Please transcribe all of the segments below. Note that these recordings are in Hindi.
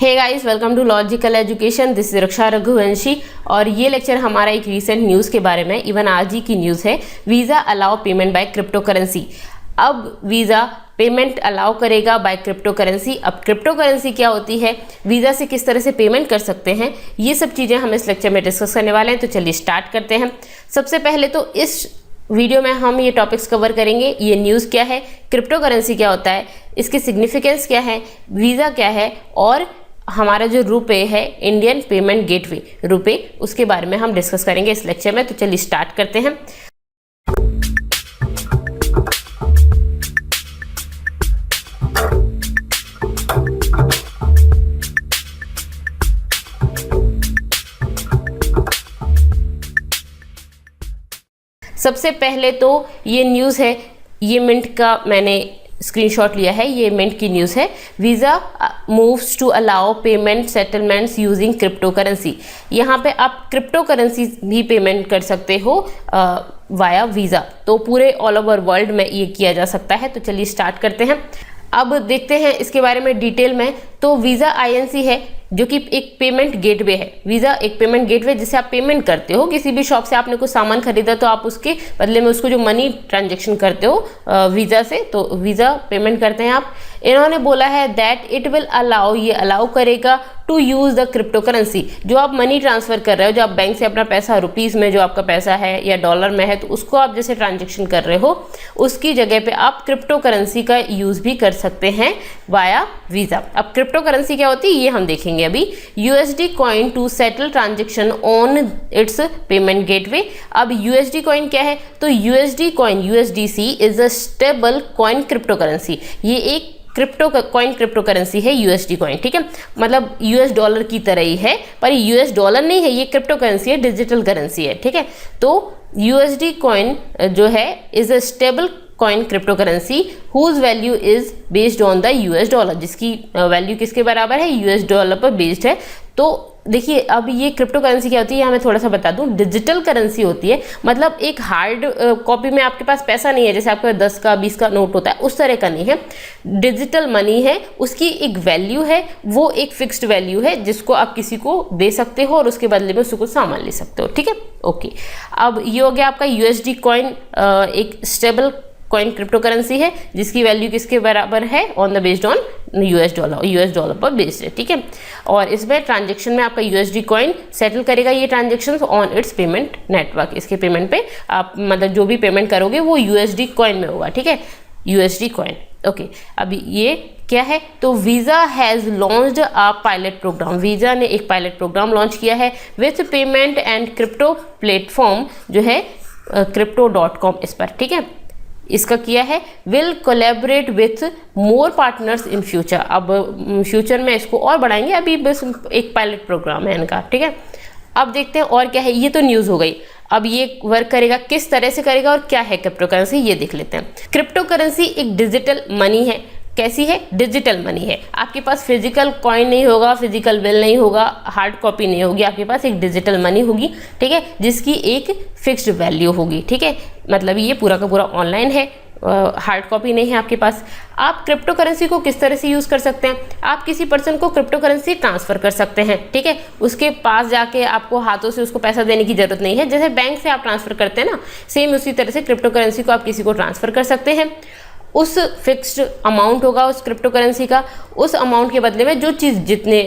Hey guys, welcome to logical education. This is Raksha Raghuvanshi और ये लेक्चर हमारा एक रीसेंट न्यूज़ के बारे में, इवन आज ही की न्यूज़ है। Visa allow payment by crypto currency. अब वीज़ा पेमेंट अलाउ करेगा बाय क्रिप्टो करेंसी। अब क्रिप्टो करेंसी क्या होती है, वीज़ा से किस तरह से पेमेंट कर सकते हैं, ये सब चीज़ें हम इस लेक्चर में डिस्कस करने वाले हैं। तो चलिए स्टार्ट करते हैं। सबसे पहले तो इस वीडियो में हम ये टॉपिक्स कवर करेंगे। ये न्यूज़ क्या है, क्रिप्टो करेंसी क्या होता है, इसकी सिग्निफिकेंस क्या है, वीज़ा क्या है, और हमारा जो रुपे है, इंडियन पेमेंट गेटवे रुपे, उसके बारे में हम डिस्कस करेंगे इस लेक्चर में। तो चलिए स्टार्ट करते हैं। सबसे पहले तो ये न्यूज़ है, ये मिंट का मैंने स्क्रीनशॉट लिया है, ये मिंट की न्यूज़ है। Visa moves to allow payment settlements using crypto currency. यहाँ पे आप क्रिप्टो करेंसी भी पेमेंट कर सकते हो वाया वीज़ा। तो पूरे ऑल ओवर वर्ल्ड में ये किया जा सकता है। तो चलिए स्टार्ट करते हैं। अब देखते हैं इसके बारे में डिटेल में। तो वीज़ा आईएनसी है जो कि एक पेमेंट गेटवे है। वीज़ा एक पेमेंट गेटवे जिससे आप पेमेंट करते हो। किसी भी शॉप से आपने कुछ सामान खरीदा तो आप उसके बदले में उसको जो मनी ट्रांजैक्शन करते हो वीज़ा से, तो वीज़ा पेमेंट करते हैं आप। इन्होंने बोला है दैट इट विल अलाउ, ये अलाउ करेगा to use the crypto currency. जो आप मनी ट्रांसफ़र कर रहे हो, जो आप बैंक से अपना पैसा रुपीज़ में जो आपका पैसा है या डॉलर में है, तो उसको आप जैसे ट्रांजेक्शन कर रहे हो, उसकी जगह पे आप क्रिप्टो करेंसी का यूज़ भी कर सकते हैं वाया वीज़ा। अब क्रिप्टो करेंसी क्या होती है ये हम देखेंगे अभी। USD coin to settle transaction on its payment gateway. अब यूएसडी कॉइन क्या है, तो USD coin, USDC is a stable coin crypto currency. ये एक क्रिप्टो कॉइन क्रिप्टो करेंसी है यूएसडी कॉइन, ठीक है। मतलब यूएस डॉलर की तरह ही है, पर यूएस डॉलर नहीं है, ये क्रिप्टो करेंसी है, डिजिटल करेंसी है, ठीक है। तो यूएसडी कॉइन जो है is a stable coin crypto currency whose value is based on the US dollar, जिसकी वैल्यू किसके बराबर है, यूएस डॉलर पर बेस्ड है। तो देखिए, अब ये क्रिप्टो करेंसी क्या होती है, हमें थोड़ा सा बता दूं। डिजिटल करेंसी होती है, मतलब एक हार्ड कॉपी में आपके पास पैसा नहीं है, जैसे आपके 10 का 20 का नोट होता है, उस तरह का नहीं है। डिजिटल मनी है, उसकी एक वैल्यू है, वो एक फिक्स्ड वैल्यू है जिसको आप किसी को दे सकते हो और उसके बदले में उससे कुछ सामान ले सकते हो, ठीक है। ओके, अब ये हो गया आपका यूएसडी कॉइन, एक स्टेबल कॉइन क्रिप्टो करेंसी है जिसकी वैल्यू किसके बराबर है, on the based on US dollar पर बेस्ड है, ठीक है। और इसमें ट्रांजेक्शन में आपका यूएसडी कॉइन सेटल करेगा ये transaction on its payment network. इसके पेमेंट पे आप मतलब जो भी पेमेंट करोगे वो यूएसडी कॉइन में होगा, ठीक है, यूएसडी कॉइन। ओके, अभी ये क्या है, तो Visa has launched a pilot program. Visa ने एक पायलट प्रोग्राम लॉन्च किया है with payment and crypto platform जो है crypto.com, इस पर, ठीक है, इसका किया है। Will collaborate with more partners in future. अब फ्यूचर में इसको और बढ़ाएंगे, अभी बस एक पायलट प्रोग्राम है इनका, ठीक है। अब देखते हैं और क्या है। ये तो न्यूज़ हो गई। अब ये वर्क करेगा, किस तरह से करेगा और क्या है क्रिप्टो करेंसी, ये देख लेते हैं। क्रिप्टो करेंसी एक डिजिटल मनी है। कैसी है, डिजिटल मनी है। आपके पास फिजिकल कॉइन नहीं होगा, फिजिकल बिल नहीं होगा, हार्ड कॉपी नहीं होगी, आपके पास एक डिजिटल मनी होगी, ठीक है, जिसकी एक फिक्स्ड वैल्यू होगी, ठीक है। मतलब ये पूरा का पूरा ऑनलाइन है, हार्ड कॉपी नहीं है आपके पास। आप क्रिप्टो करेंसी को किस तरह से यूज़ कर सकते हैं, आप किसी पर्सन को क्रिप्टो करेंसी ट्रांसफ़र कर सकते हैं, ठीक है। उसके पास जाके आपको हाथों से उसको पैसा देने की ज़रूरत नहीं है। जैसे बैंक से आप ट्रांसफ़र करते हैं ना, सेम उसी तरह से क्रिप्टो करेंसी को आप किसी को ट्रांसफ़र कर सकते हैं। उस फिक्स्ड अमाउंट होगा उस क्रिप्टो करेंसी का, उस अमाउंट के बदले में जो चीज़ जितने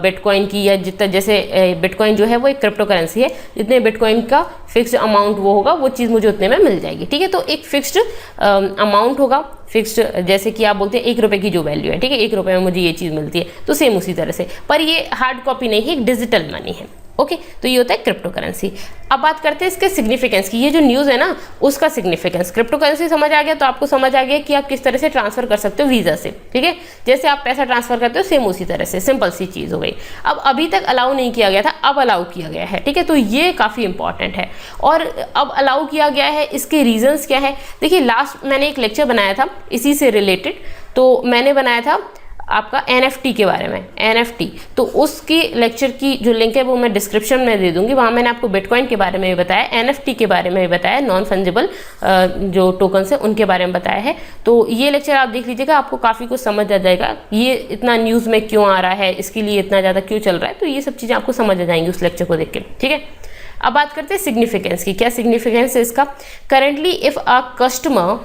बिटकॉइन की या जितना, जैसे बिटकॉइन जो है वो एक क्रिप्टो करेंसी है, जितने बिटकॉइन का फिक्स्ड अमाउंट वो होगा, वो चीज़ मुझे उतने में मिल जाएगी, ठीक है। तो एक फिक्स्ड अमाउंट होगा, फिक्स्ड, जैसे कि आप बोलते हैं 1 रुपये की जो वैल्यू है, ठीक है, 1 रुपये में मुझे ये चीज़ मिलती है, तो सेम उसी तरह से, पर ये हार्ड कॉपी नहीं है, एक डिजिटल मनी है। ओके, तो ये होता है क्रिप्टो करेंसी। अब बात करते हैं इसके सिग्निफिकेंस की। ये जो न्यूज़ है ना, उसका सिग्निफिकेंस, क्रिप्टो करेंसी समझ आ गया तो आपको समझ आ गया कि आप किस तरह से ट्रांसफ़र कर सकते हो वीज़ा से, ठीक है। जैसे आप पैसा ट्रांसफ़र करते हो सेम उसी तरह से, सिंपल सी चीज़ हो गई। अब अभी तक अलाउ नहीं किया गया था, अब अलाउ किया गया है, ठीक है। तो ये काफ़ी इंपॉर्टेंट है। और अब अलाउ किया गया है, इसके रीजंस क्या है। देखिए, लास्ट मैंने एक लेक्चर बनाया था इसी से रिलेटेड, तो मैंने बनाया था आपका NFT के बारे में, NFT, तो उसकी लेक्चर की जो लिंक है वो मैं डिस्क्रिप्शन में दे दूंगी। वहाँ मैंने आपको बिटकॉइन के बारे में भी बताया, NFT के बारे में भी बताया, नॉन फंजिबल जो टोकन्स है उनके बारे में बताया है। तो ये लेक्चर आप देख लीजिएगा, आपको काफ़ी कुछ समझ आ जाएगा, ये इतना न्यूज़ में क्यों आ रहा है, इसके लिए इतना ज़्यादा क्यों चल रहा है, तो ये सब चीज़ें आपको समझ आ जाएंगी उस लेक्चर को देख के। ठीक है, अब बात करते हैं सिग्निफिकेंस की। क्या सिग्निफिकेंस है इसका? Currently if a customer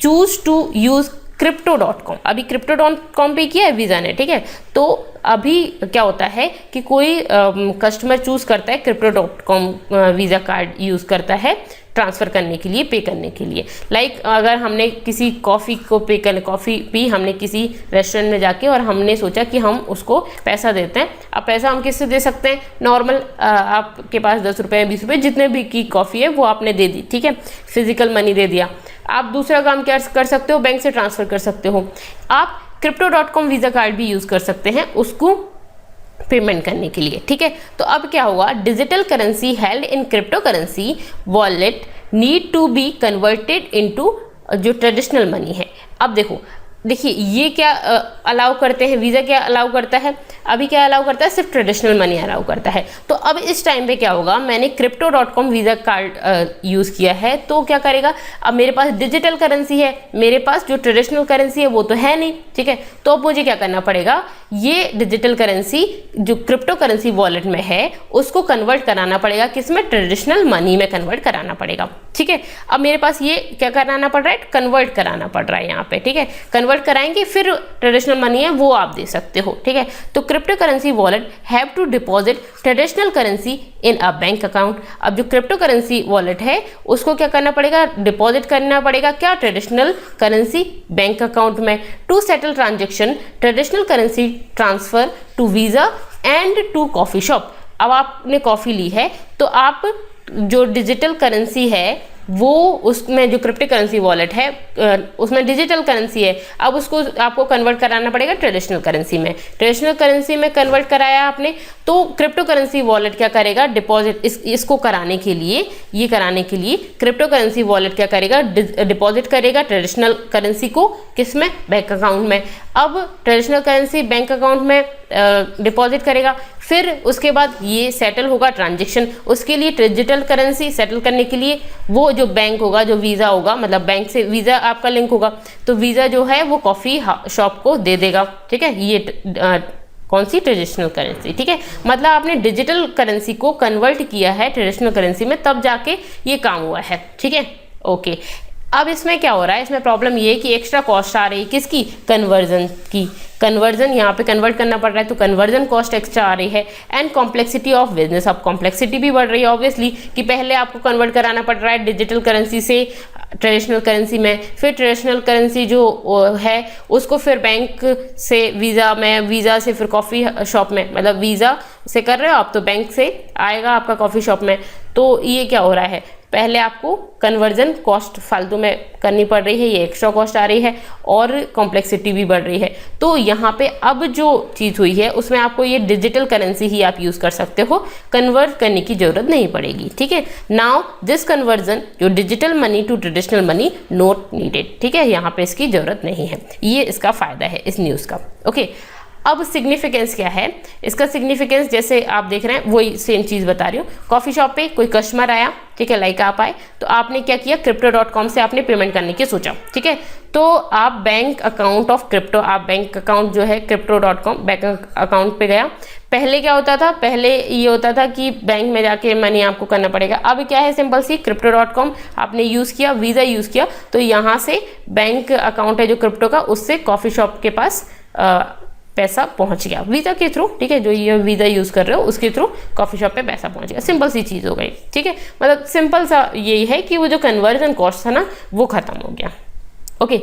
choose to use Crypto.com, अभी Crypto.com पे किया है वीज़ा ने, ठीक है। तो अभी क्या होता है कि कोई कस्टमर चूज़ करता है Crypto.com वीज़ा कार्ड यूज़ करता है ट्रांसफ़र करने के लिए, पे करने के लिए। लाइक अगर हमने किसी कॉफ़ी को पे करने, कॉफ़ी पी हमने किसी रेस्टोरेंट में जाके और हमने सोचा कि हम उसको पैसा देते हैं। अब पैसा हम किससे दे सकते हैं? नॉर्मल आपके पास 10 रुपये 20 रुपये जितने भी की कॉफ़ी है वो आपने दे दी, ठीक है, फिजिकल मनी दे दिया। आप दूसरा काम क्या कर सकते हो? बैंक से ट्रांसफ़र कर सकते हो। आप Crypto.com वीज़ा कार्ड भी यूज़ कर सकते हैं उसको पेमेंट करने के लिए, ठीक है। तो अब क्या होगा? Digital currency held in crypto currency wallet need to be converted into जो ट्रेडिशनल मनी है। अब देखिए ये क्या अलाउ करते हैं, वीज़ा क्या अलाउ करता है? अभी क्या अलाउ करता है? सिर्फ ट्रेडिशनल मनी अलाउ करता है। तो अब इस टाइम पे क्या होगा? मैंने Crypto.com वीज़ा कार्ड यूज़ किया है, तो क्या करेगा? अब मेरे पास डिजिटल करेंसी है, मेरे पास जो ट्रेडिशनल करेंसी है वो तो है नहीं, ठीक है। तो अब मुझे क्या करना पड़ेगा? ये डिजिटल करेंसी जो क्रिप्टो करेंसी वॉलेट में है उसको कन्वर्ट कराना पड़ेगा, किसमें? ट्रेडिशनल मनी में कन्वर्ट कराना पड़ेगा, ठीक है। अब मेरे पास ये क्या कराना पड़ रहा है? कन्वर्ट कराना पड़ रहा है यहाँ पे, ठीक है। कन्वर्ट कराएंगे फिर ट्रेडिशनल मनी है वो आप दे सकते हो, ठीक है। तो crypto currency wallet have to deposit traditional currency in a bank account. अब जो क्रिप्टो करेंसी वॉलेट है उसको क्या करना पड़ेगा? डिपॉजिट करना पड़ेगा, क्या? ट्रेडिशनल करेंसी बैंक अकाउंट में। To settle transaction traditional currency transfer to Visa and to coffee shop. अब आपने कॉफ़ी ली है तो आप जो डिजिटल करेंसी है वो उसमें जो क्रिप्टो करेंसी वॉलेट है उसमें डिजिटल करेंसी है, अब उसको आपको कन्वर्ट कराना पड़ेगा ट्रेडिशनल करेंसी में। ट्रेडिशनल करेंसी में कन्वर्ट कराया आपने तो क्रिप्टो करेंसी वॉलेट क्या करेगा? डिपॉजिट इसको कराने के लिए, ये कराने के लिए क्रिप्टो करेंसी वॉलेट क्या करेगा? डिपॉजिट करेगा ट्रेडिशनल करेंसी को, किसमें? बैंक अकाउंट में। अब ट्रेडिशनल करेंसी बैंक अकाउंट में डिपॉजिट करेगा, फिर उसके बाद ये सेटल होगा ट्रांजेक्शन। उसके लिए डिजिटल करेंसी सेटल करने के लिए वो जो बैंक होगा, जो वीज़ा होगा, मतलब बैंक से वीज़ा आपका लिंक होगा, तो वीज़ा जो है वो कॉफ़ी शॉप को दे देगा, ठीक है। ये कौन सी? ट्रेडिशनल करेंसी, ठीक है। मतलब आपने डिजिटल करेंसी को कन्वर्ट किया है ट्रेडिशनल करेंसी में, तब जाके ये काम हुआ है, ठीक है। ओके, अब इसमें क्या हो रहा है? इसमें प्रॉब्लम ये है कि एक्स्ट्रा कॉस्ट आ रही है, किसकी? कन्वर्जन की। कन्वर्जन यहाँ पे कन्वर्ट करना पड़ रहा है तो कन्वर्जन कॉस्ट एक्स्ट्रा आ रही है। एंड कॉम्प्लेक्सिटी ऑफ बिजनेस, अब कॉम्प्लेक्सिटी भी बढ़ रही है ऑब्वियसली, कि पहले आपको कन्वर्ट कराना पड़ रहा है डिजिटल करेंसी से ट्रेडिशनल करेंसी में, फिर ट्रेडिशनल करेंसी जो है उसको फिर बैंक से वीज़ा में, वीज़ा से फिर कॉफ़ी शॉप में, मतलब वीज़ा से कर रहे हो आप तो बैंक से आएगा आपका कॉफ़ी शॉप में। तो ये क्या हो रहा है? पहले आपको कन्वर्जन कॉस्ट फालतू में करनी पड़ रही है, ये एक्स्ट्रा कॉस्ट आ रही है और कॉम्प्लेक्सिटी भी बढ़ रही है। तो यहाँ पे अब जो चीज़ हुई है उसमें आपको ये डिजिटल करेंसी ही आप यूज़ कर सकते हो, कन्वर्ट करने की ज़रूरत नहीं पड़ेगी, ठीक है। नाउ दिस कन्वर्जन जो digital money to traditional money not needed, ठीक है, यहाँ पे इसकी ज़रूरत नहीं है। ये इसका फ़ायदा है इस न्यूज़ का, ओके। अब सिग्निफिकेंस क्या है इसका? सिग्निफिकेंस जैसे आप देख रहे हैं वही सेम चीज़ बता रही हूँ। कॉफ़ी शॉप पे कोई कस्टमर आया, ठीक है, लाइक आप आए तो आपने क्या किया? Crypto.com से आपने पेमेंट करने की सोचा, ठीक है। तो आप बैंक अकाउंट ऑफ क्रिप्टो, आप बैंक अकाउंट जो है Crypto.com बैंक अकाउंट पे गया। पहले क्या होता था? पहले ये होता था कि बैंक में जाके मनी आपको करना पड़ेगा। अब क्या है? सिंपल सी Crypto.com आपने यूज़ किया, वीज़ा यूज़ किया, तो यहाँ से बैंक अकाउंट है जो क्रिप्टो का, उससे कॉफ़ी शॉप के पास पैसा पहुंच गया वीज़ा के थ्रू, ठीक है। जो ये वीज़ा यूज़ कर रहे हो उसके थ्रू कॉफ़ी शॉप पे पैसा पहुंच गया। सिंपल सी चीज़ हो गई, ठीक है। मतलब सिंपल सा यही है कि वो जो कन्वर्जन कॉस्ट था ना वो ख़त्म हो गया, ओके।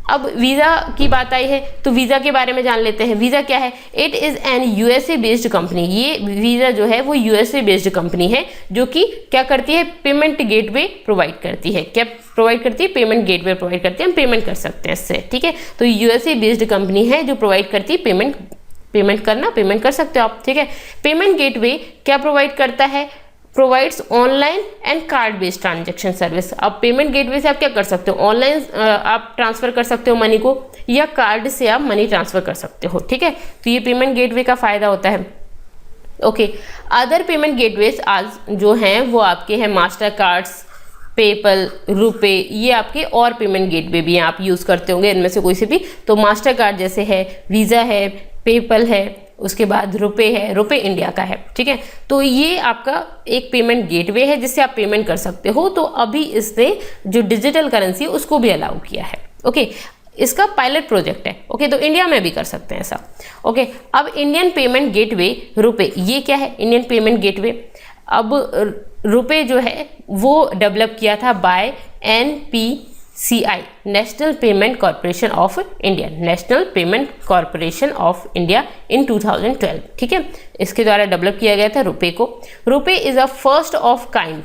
अब वीज़ा की बात आई है तो वीज़ा के बारे में जान लेते हैं। वीज़ा क्या है? It is an USA based company. ये वीज़ा जो है वो यूएसए बेस्ड कंपनी है जो कि क्या करती है? पेमेंट गेटवे प्रोवाइड करती है। क्या प्रोवाइड करती है? पेमेंट गेटवे प्रोवाइड करती है, हम पेमेंट कर सकते हैं इससे, ठीक है। तो यूएसए बेस्ड कंपनी है जो प्रोवाइड करती है पेमेंट कर सकते हो आप, ठीक है। पेमेंट गेटवे क्या प्रोवाइड करता है? Provides online and card based transaction service. अब पेमेंट गेटवे से आप क्या कर सकते हो, ऑनलाइन आप ट्रांसफर कर सकते हो मनी को, या कार्ड से आप मनी ट्रांसफर कर सकते हो, ठीक है। तो ये पेमेंट गेटवे का फायदा होता है। ओके, अदर पेमेंट गेटवेज आज जो हैं वो आपके हैं मास्टर कार्ड्स, पेपल, रुपे, ये आपके और पेमेंट गेटवे भी हैं, आप यूज़ करते होंगे इनमें से कोई से भी। तो मास्टर कार्ड जैसे है, वीज़ा है, पेपल है, उसके बाद रुपे है, रुपे इंडिया का है, ठीक है। तो ये आपका एक पेमेंट गेटवे है जिससे आप पेमेंट कर सकते हो। तो अभी इसने जो डिजिटल करेंसी है उसको भी अलाउ किया है। ओके, इसका पायलट प्रोजेक्ट है। ओके, तो इंडिया में भी कर सकते हैं ऐसा। ओके, अब इंडियन पेमेंट गेटवे रुपे, ये क्या है इंडियन पेमेंट गेटवे। अब रुपे जो है वो डेवलप किया था by NPCI, National Payment Corporation of India, National Payment Corporation of India in 2012, ठीक है। इसके द्वारा डेवलप किया गया था रुपे को। RuPay is a first of kind,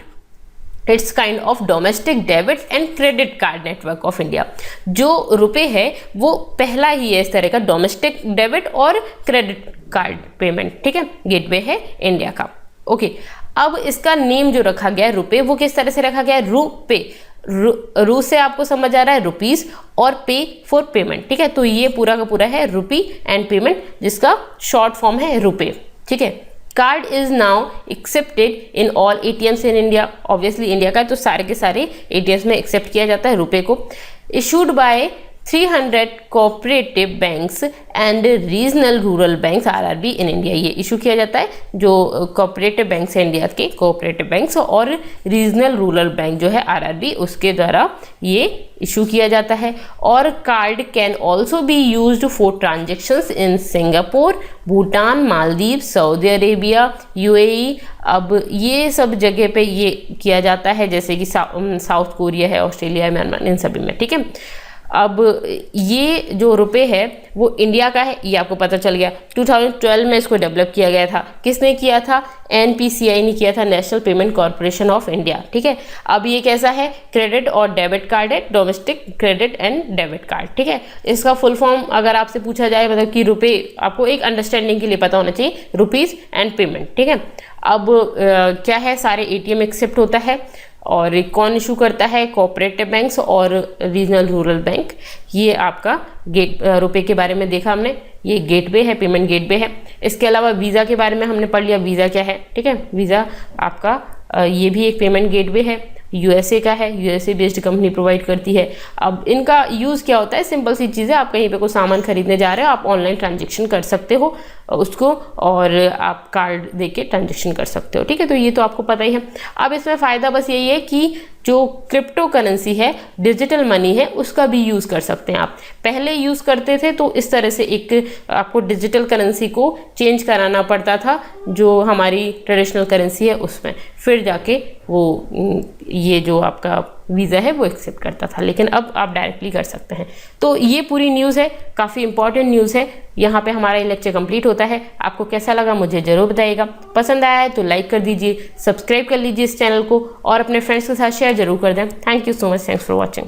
it's kind of domestic debit and credit card network of India. जो रुपे है वो पहला ही है इस तरह का डोमेस्टिक डेबिट और क्रेडिट कार्ड पेमेंट, ठीक है, गेटवे है इंडिया का। ओके, अब इसका नेम जो रखा गया है रुपे, वो किस तरह से रखा गया है, रुपे, रू से आपको समझ आ रहा है रुपीस, और पे फॉर पेमेंट, ठीक है। तो ये पूरा का पूरा है रुपी एंड पेमेंट, जिसका शॉर्ट फॉर्म है रुपे, ठीक है। Card is now accepted in all ATMs in India, obviously India का है तो सारे के सारे ATMs में एक्सेप्ट किया जाता है रुपे को। Issued by 300 cooperative banks and regional rural banks RRB in India, ये इशू किया जाता है जो कोऑपरेटिव बैंक्स है इंडिया के, कोऑपरेटिव बैंक्स और रीजनल रूरल बैंक जो है RRB, उसके द्वारा ये इशू किया जाता है। और card can also be used for transactions in Singapore, Bhutan, Maldives, Saudi Arabia, UAE। अब ये सब जगह पे ये किया जाता है, जैसे कि साउथ कोरिया है, ऑस्ट्रेलिया, म्यांमार, इन सभी में, ठीक है। अब ये जो रुपए है वो इंडिया का है, ये आपको पता चल गया। 2012 में इसको डेवलप किया गया था, किसने किया था, NPCI ने किया था, national Payment Corporation of India, ठीक है। अब ये कैसा है, क्रेडिट और डेबिट कार्ड है, domestic credit and debit card, ठीक है। इसका फुल फॉर्म अगर आपसे पूछा जाए, मतलब कि रुपए, आपको एक अंडरस्टैंडिंग के लिए पता होना चाहिए, रुपीज एंड पेमेंट, ठीक है। अब क्या है, सारे ATM एक्सेप्ट होता है, और कौन इशू करता है, कोऑपरेटिव बैंक्स और रीजनल रूरल बैंक। ये आपका रुपए के बारे में देखा हमने, ये गेटवे है, पेमेंट गेटवे है। इसके अलावा वीज़ा के बारे में हमने पढ़ लिया, वीज़ा क्या है, ठीक है। वीज़ा आपका ये भी एक पेमेंट गेटवे है, USA का है, USA बेस्ड कंपनी प्रोवाइड करती है। अब इनका यूज़ क्या होता है, सिंपल सी चीज़ है, आप कहीं पे कोई सामान खरीदने जा रहे हो, आप ऑनलाइन ट्रांजेक्शन कर सकते हो उसको, और आप कार्ड देके ट्रांजेक्शन कर सकते हो, ठीक है। तो ये तो आपको पता ही है। अब इसमें फ़ायदा बस यही है कि जो क्रिप्टो करेंसी है, डिजिटल मनी है, उसका भी यूज़ कर सकते हैं आप। पहले यूज़ करते थे तो इस तरह से एक आपको डिजिटल करेंसी को चेंज कराना पड़ता था जो हमारी ट्रेडिशनल करेंसी है उसमें, फिर जाके वो ये जो आपका वीज़ा है वो एक्सेप्ट करता था, लेकिन अब आप डायरेक्टली कर सकते हैं। तो ये पूरी न्यूज़ है, काफ़ी इंपॉर्टेंट न्यूज़ है। यहाँ पे हमारा ये लेक्चर कंप्लीट होता है। आपको कैसा लगा मुझे ज़रूर बताइएगा। पसंद आया है तो लाइक कर दीजिए, सब्सक्राइब कर लीजिए इस चैनल को, और अपने फ्रेंड्स के साथ शेयर जरूर कर दें। Thank you so much, thanks for watching.